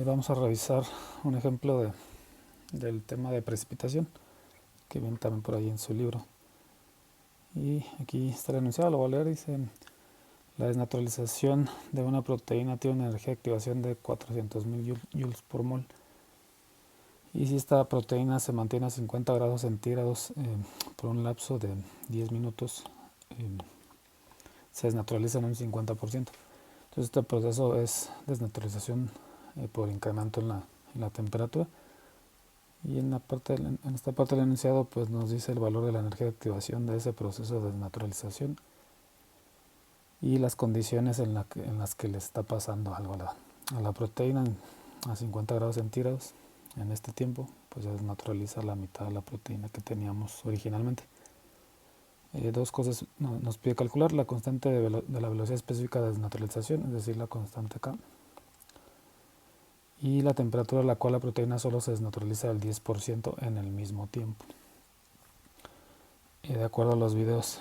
Vamos a revisar un ejemplo del tema de precipitación que viene también por ahí en su libro. Y aquí está el enunciado, lo voy a leer. Dice: la desnaturalización de una proteína tiene una energía de activación de 400.000 joules por mol. Y si esta proteína se mantiene a 50 grados centígrados por un lapso de 10 minutos, se desnaturaliza en un 50%. Entonces este proceso es desnaturalización por incremento en la temperatura. Y en esta parte del enunciado pues nos dice el valor de la energía de activación de ese proceso de desnaturalización y las condiciones en las que le está pasando algo a la proteína a 50 grados centígrados. En este tiempo pues se desnaturaliza la mitad de la proteína que teníamos originalmente. Dos cosas nos pide calcular: la constante de la velocidad específica de desnaturalización, es decir, la constante K, y la temperatura a la cual la proteína solo se desnaturaliza al 10% en el mismo tiempo. De acuerdo a los videos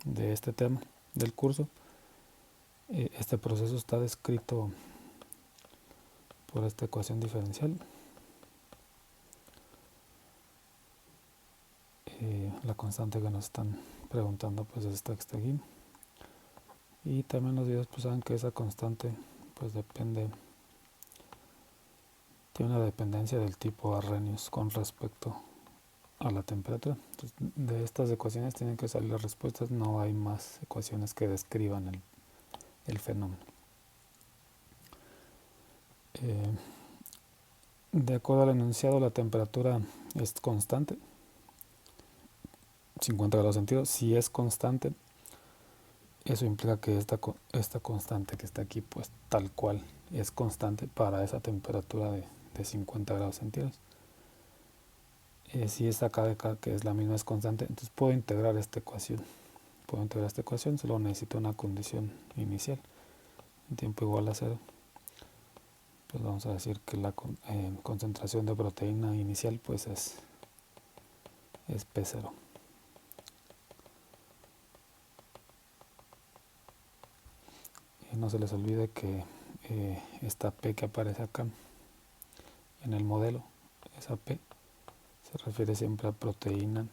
de este tema del curso, este proceso está descrito por esta ecuación diferencial. La constante que nos están preguntando pues es esta que está aquí. Y también los videos pues saben que esa constante pues tiene una dependencia del tipo Arrhenius con respecto a la temperatura. Entonces, de estas ecuaciones tienen que salir las respuestas, no hay más ecuaciones que describan el fenómeno. De acuerdo al enunciado, la temperatura es constante, 50 grados centígrados. Si es constante, eso implica que esta constante que está aquí pues tal cual es constante para esa temperatura de 50 grados centígrados. Si esta K de acá, que es la misma, es constante, entonces puedo integrar esta ecuación. Solo necesito una condición inicial, en tiempo igual a 0. Pues vamos a decir que la concentración de proteína inicial pues es P0. Y no se les olvide que esta P que aparece acá en el modelo, esa P se refiere siempre a proteína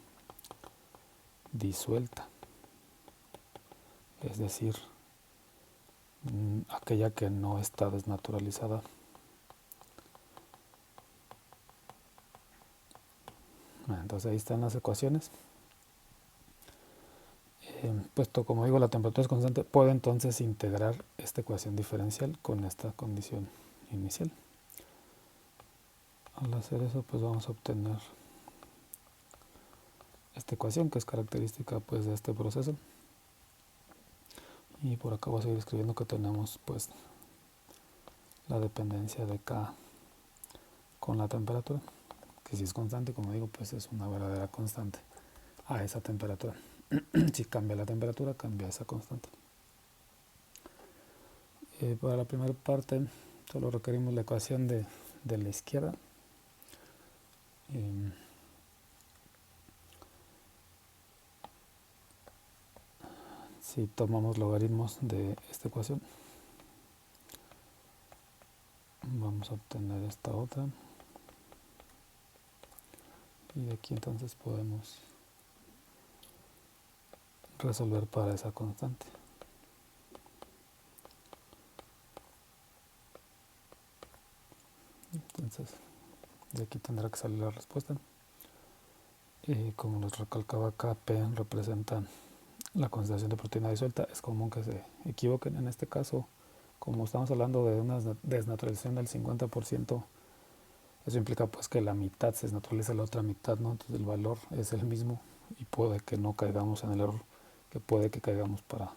disuelta, es decir, aquella que no está desnaturalizada. Entonces ahí están las ecuaciones. Puesto como digo la temperatura es constante, puedo entonces integrar esta ecuación diferencial con esta condición inicial. Al hacer eso pues vamos a obtener esta ecuación que es característica pues de este proceso. Y por acá voy a seguir escribiendo que tenemos pues la dependencia de K con la temperatura, que si es constante, como digo, pues es una verdadera constante a esa temperatura. Si cambia la temperatura, cambia esa constante. Para la primera parte solo requerimos la ecuación de la izquierda. Si tomamos logaritmos de esta ecuación, vamos a obtener esta otra. Y de aquí entonces podemos resolver para esa constante. Entonces de aquí tendrá que salir la respuesta. Como les recalcaba acá, P representa la concentración de proteína disuelta. Es común que se equivoquen. En este caso, como estamos hablando de una desnaturalización del 50%, eso implica pues que la mitad se desnaturaliza, la otra mitad no. Entonces el valor es el mismo y puede que no caigamos en el error, que puede que caigamos para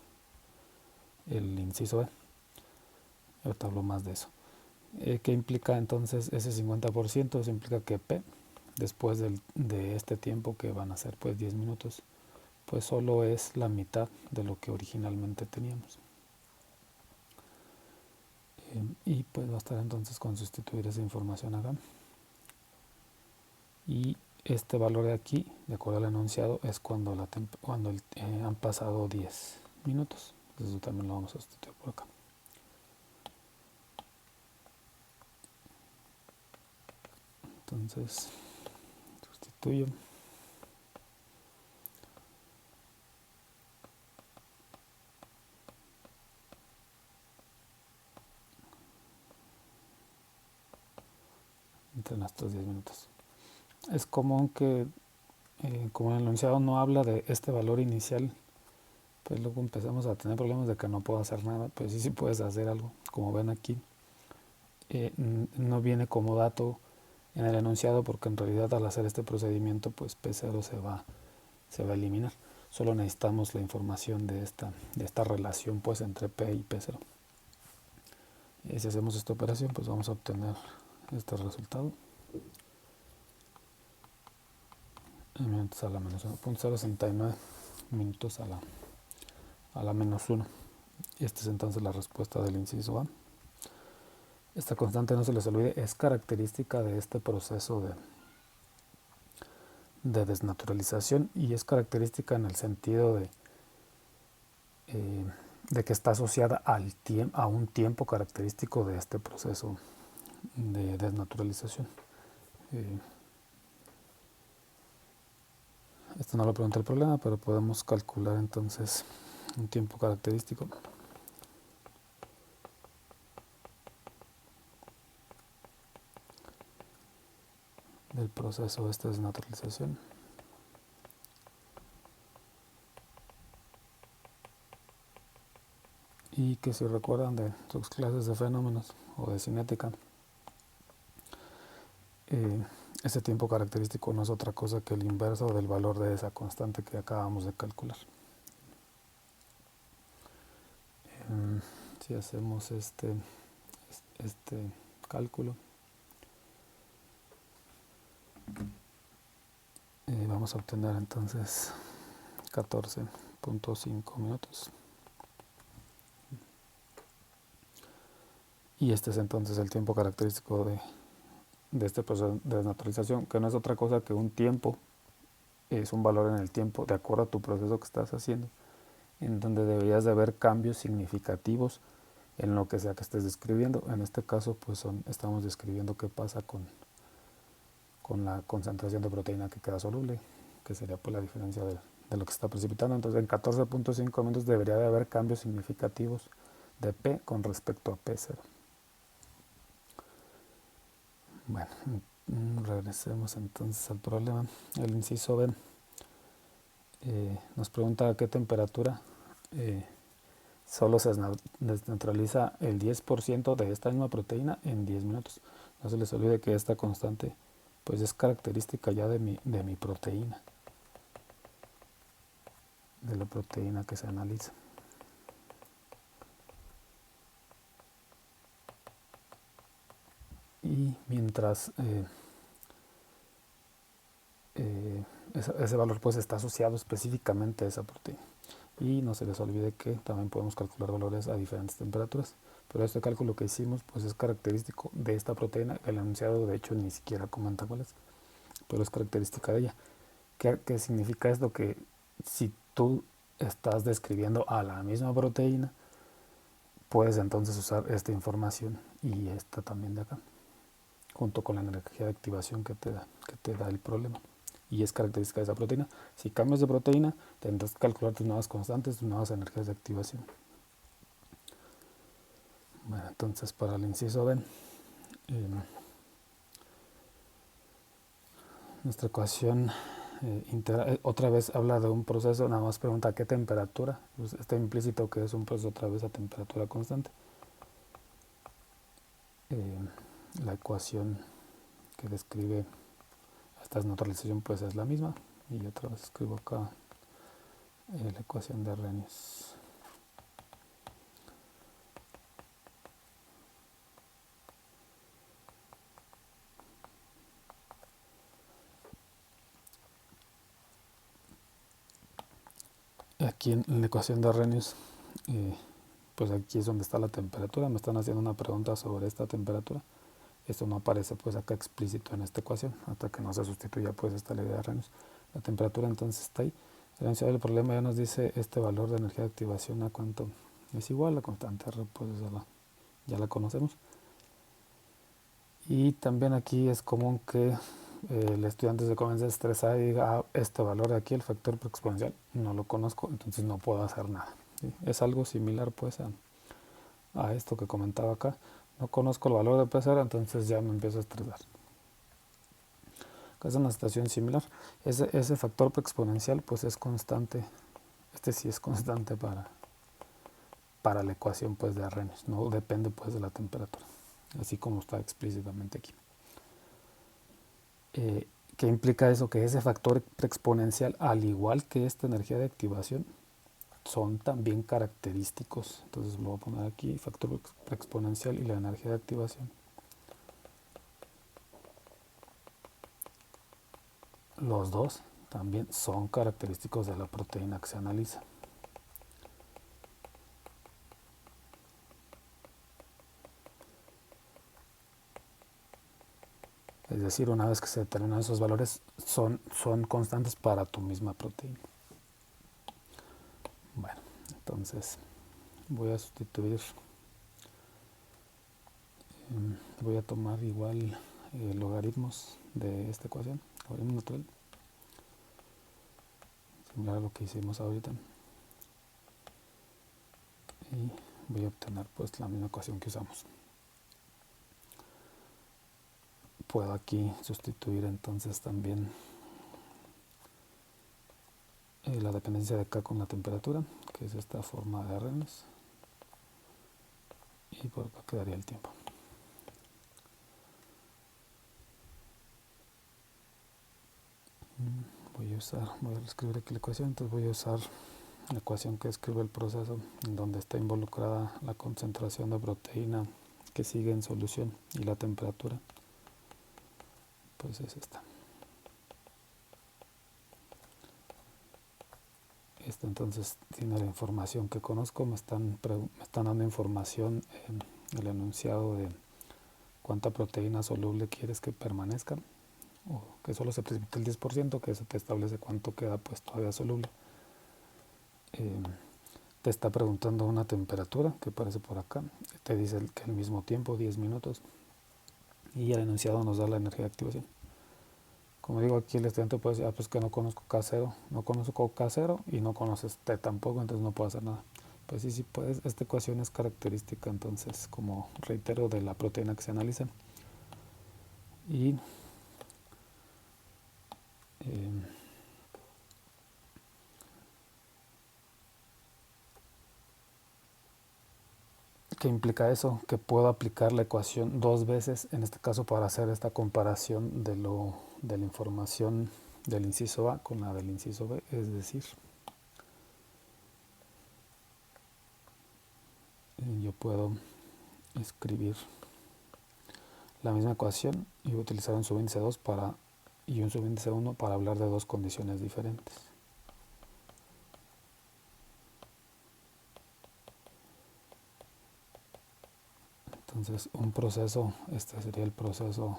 el inciso B. Ahorita hablo más de eso. ¿Qué implica entonces ese 50%? Eso implica que P, después de este tiempo que van a ser pues 10 minutos, pues solo es la mitad de lo que originalmente teníamos. Y pues bastará entonces con sustituir esa información acá. Y este valor de aquí, de acuerdo al enunciado, es cuando han pasado 10 minutos. Eso también lo vamos a sustituir por acá. entonces sustituyo. Entre nuestros 10 minutos. Es común que, como el enunciado no habla de este valor inicial, pues luego empezamos a tener problemas de que no puedo hacer nada. Pues sí puedes hacer algo. Como ven aquí, no viene como dato en el enunciado, porque en realidad al hacer este procedimiento, pues P0 se va a eliminar. Solo necesitamos la información de esta relación, pues, entre P y P0. Y si hacemos esta operación, pues vamos a obtener este resultado. En minutos a la menos 1.069 minutos a la menos 1. Y esta es entonces la respuesta del inciso A. Esta constante, no se les olvide, es característica de este proceso de desnaturalización, y es característica en el sentido de que está asociada a un tiempo característico de este proceso de desnaturalización. Esto no lo pregunta el problema, pero podemos calcular entonces un tiempo característico. Del proceso de esta desnaturalización. Y que si recuerdan de sus clases de fenómenos o de cinética, ese tiempo característico no es otra cosa que el inverso del valor de esa constante que acabamos de calcular. Si hacemos este cálculo, vamos a obtener entonces 14.5 minutos. Y este es entonces el tiempo característico de este proceso de desnaturalización, que no es otra cosa que un tiempo, es un valor en el tiempo de acuerdo a tu proceso que estás haciendo, en donde deberías de haber cambios significativos en lo que sea que estés describiendo. En este caso, pues estamos describiendo qué pasa con la concentración de proteína que queda soluble, que sería pues la diferencia de lo que está precipitando. Entonces en 14.5 minutos debería de haber cambios significativos de P con respecto a P0. Bueno, regresemos entonces al problema. El inciso B nos pregunta a qué temperatura solo se desnaturaliza el 10% de esta misma proteína en 10 minutos. No se les olvide que esta constante pues es característica ya de mi proteína, de la proteína que se analiza. Y mientras ese valor pues está asociado específicamente a esa proteína. Y no se les olvide que también podemos calcular valores a diferentes temperaturas, pero este cálculo que hicimos pues es característico de esta proteína. El enunciado de hecho ni siquiera comenta cuál es, pero es característica de ella. ¿Qué significa esto? Que si tú estás describiendo a la misma proteína, puedes entonces usar esta información y esta también de acá, junto con la energía de activación que te da el problema. Y es característica de esa proteína. Si cambias de proteína, tendrás que calcular tus nuevas constantes, tus nuevas energías de activación. Bueno, entonces para el inciso B, nuestra ecuación otra vez habla de un proceso, nada más pregunta a qué temperatura. Pues está implícito que es un proceso otra vez a temperatura constante. La ecuación que describe esta desnaturalización pues es la misma, y otra vez escribo acá la ecuación de Arrhenius. Aquí en la ecuación de Arrhenius, pues aquí es donde está la temperatura. Me están haciendo una pregunta sobre esta temperatura. Esto no aparece pues acá explícito en esta ecuación, hasta que no se sustituya pues esta ley de Arrhenius. La temperatura entonces está ahí. El enunciado del problema ya nos dice este valor de energía de activación a cuánto es igual. La constante R pues ya la conocemos. Y también aquí es común que el estudiante se comience a estresar y diga, este valor de aquí, el factor exponencial, no lo conozco, entonces no puedo hacer nada. ¿Sí? Es algo similar pues a esto que comentaba acá. No conozco el valor de P0, entonces ya me empiezo a estresar. Acá es una situación similar. Ese factor exponencial pues es constante. Este sí es constante para la ecuación pues de Arrhenius. No depende pues de la temperatura. Así como está explícitamente aquí. ¿Qué implica eso? Que ese factor exponencial, al igual que esta energía de activación, son también característicos. Entonces lo voy a poner aquí, factor exponencial y la energía de activación. Los dos también son característicos de la proteína que se analiza. Es decir, una vez que se determinan esos valores, son constantes para tu misma proteína. Bueno, entonces voy a sustituir, voy a tomar igual logaritmos de esta ecuación, logaritmo natural, similar a lo que hicimos ahorita. Y voy a obtener pues la misma ecuación que usamos. Puedo aquí sustituir entonces también la dependencia de K con la temperatura, que es esta forma de Arrhenius, y por acá quedaría el tiempo. Voy a escribir aquí la ecuación, entonces voy a usar la ecuación que describe el proceso en donde está involucrada la concentración de proteína que sigue en solución y la temperatura, pues es esta. Esta entonces tiene la información que conozco, me están dando información en el enunciado de cuánta proteína soluble quieres que permanezca, o que solo se precipite el 10%, que eso te establece cuánto queda pues todavía soluble. Te está preguntando una temperatura que aparece por acá, te dice que el mismo tiempo, 10 minutos, y el enunciado nos da la energía de activación. Como digo, aquí el estudiante puede decir, pues que no conozco K0, no conozco K0 y no conoces T tampoco, entonces no puedo hacer nada. Pues sí, sí puedes. Esta ecuación es característica, entonces, como reitero, de la proteína que se analiza. Y ¿qué implica eso? Que puedo aplicar la ecuación dos veces, en este caso para hacer esta comparación de la información del inciso A con la del inciso B, es decir, yo puedo escribir la misma ecuación y voy a utilizar un subíndice 2 y un subíndice 1 para hablar de dos condiciones diferentes. Entonces un proceso, este sería un proceso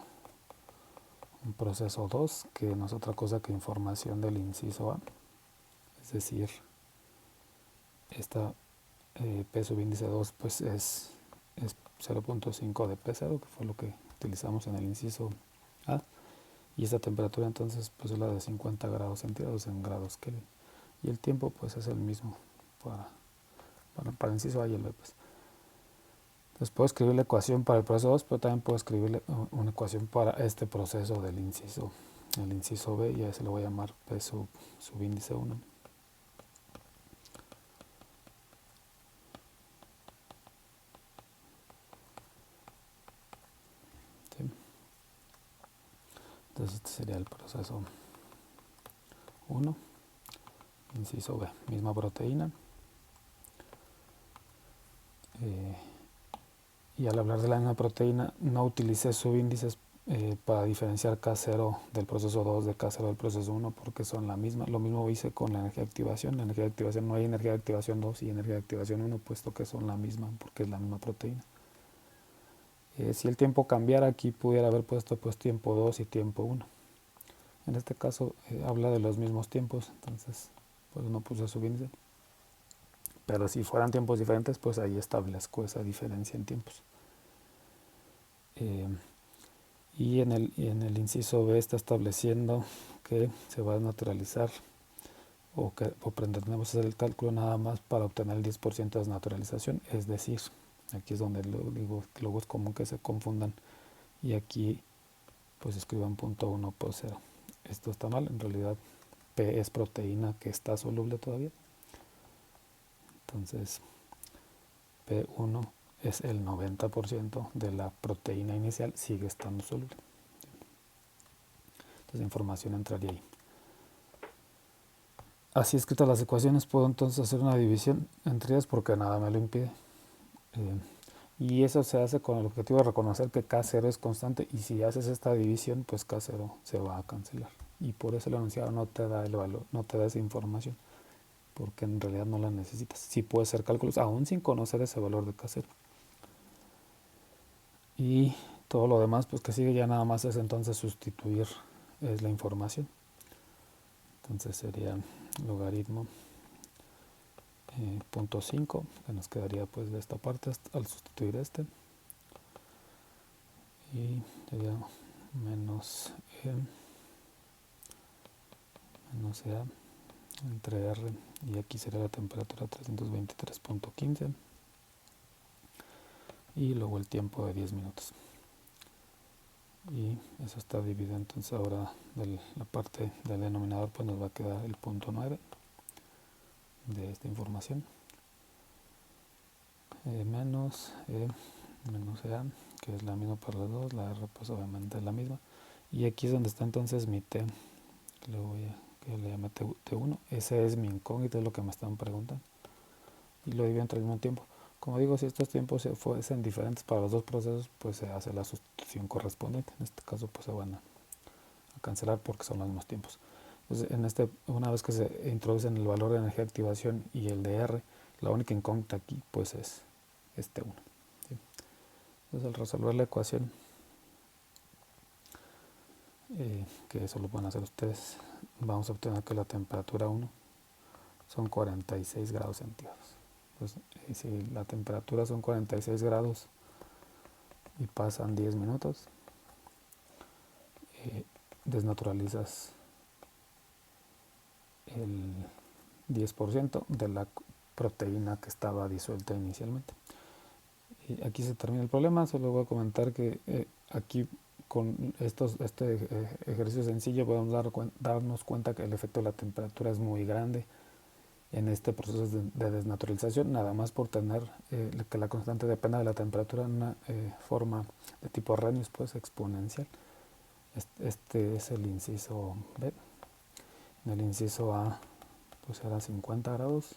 2, que no es otra cosa que información del inciso A, es decir, esta P subíndice 2 pues es 0.5 de P0, que fue lo que utilizamos en el inciso A, y esta temperatura entonces pues es la de 50 grados centígrados en grados Kelvin, y el tiempo pues es el mismo para el inciso A y el B. Pues. Entonces puedo escribir la ecuación para el proceso 2, pero también puedo escribir una ecuación para este proceso del inciso, el inciso B, y a ese lo voy a llamar P subíndice 1. ¿Sí? Entonces este sería el proceso 1, inciso B, misma proteína. Y al hablar de la misma proteína no utilicé subíndices para diferenciar K0 del proceso 2 de K0 del proceso 1 porque son la misma. Lo mismo hice con la energía de activación. La energía de activación, no hay energía de activación 2 y energía de activación 1, puesto que son la misma porque es la misma proteína. Si el tiempo cambiara, aquí pudiera haber puesto pues tiempo 2 y tiempo 1. En este caso habla de los mismos tiempos, entonces pues no puse subíndice. Pero si fueran tiempos diferentes, pues ahí establezco esa diferencia en tiempos. Y en el inciso B está estableciendo que se va a desnaturalizar o pretendemos hacer el cálculo nada más para obtener el 10% de desnaturalización, es decir, aquí es donde luego es común que se confundan y aquí pues escriban 0.1 por 0. Esto está mal, en realidad P es proteína que está soluble todavía, entonces P1 es el 90% de la proteína inicial, sigue estando soluble. Entonces la información entraría ahí. Así escritas las ecuaciones puedo entonces hacer una división entre ellas porque nada me lo impide. Y eso se hace con el objetivo de reconocer que K0 es constante y si haces esta división pues K0 se va a cancelar. Y por eso el enunciado no te da el valor, no te da esa información porque en realidad no la necesitas. Sí puedes hacer cálculos aún sin conocer ese valor de K0. Y todo lo demás pues que sigue ya nada más es entonces sustituir la información. Entonces sería logaritmo 0.5 que nos quedaría pues de esta parte al sustituir este y sería menos A entre R y aquí sería la temperatura 323.15 y luego el tiempo de 10 minutos y eso está dividido entonces ahora de la parte del denominador pues nos va a quedar el 0.9 de esta información menos A que es la misma para las dos, la R pues obviamente es la misma y aquí es donde está entonces mi T que le llame T1, ese es mi incógnito, es lo que me están preguntando y lo divido entre el mismo tiempo. Como digo, si estos tiempos se fuesen diferentes para los dos procesos, pues se hace la sustitución correspondiente. En este caso, pues se van a cancelar porque son los mismos tiempos. Entonces, una vez que se introducen el valor de energía de activación y el de R, la única incógnita aquí, pues es T1. ¿Sí? Entonces, al resolver la ecuación, que eso lo pueden hacer ustedes, vamos a obtener que la temperatura 1 son 46 grados centígrados. Pues, si la temperatura son 46 grados y pasan 10 minutos, desnaturalizas el 10% de la proteína que estaba disuelta inicialmente. Y aquí se termina el problema, solo voy a comentar que aquí con este ejercicio sencillo podemos darnos cuenta que el efecto de la temperatura es muy grande en este proceso de desnaturalización, nada más por tener que la constante dependa de la temperatura en una forma de tipo Arrhenius, pues exponencial. Este es el inciso B. En el inciso A pues era 50 grados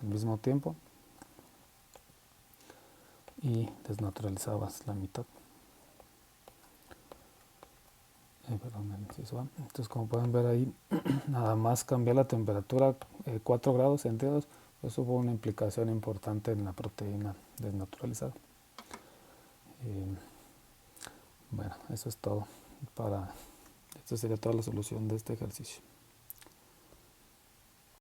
al mismo tiempo y desnaturalizabas la mitad. Perdón, el inciso A. Entonces, como pueden ver ahí, nada más cambiar la temperatura 4 grados centígrados, pues hubo una implicación importante en la proteína desnaturalizada. Bueno, eso es todo. Esta sería toda la solución de este ejercicio.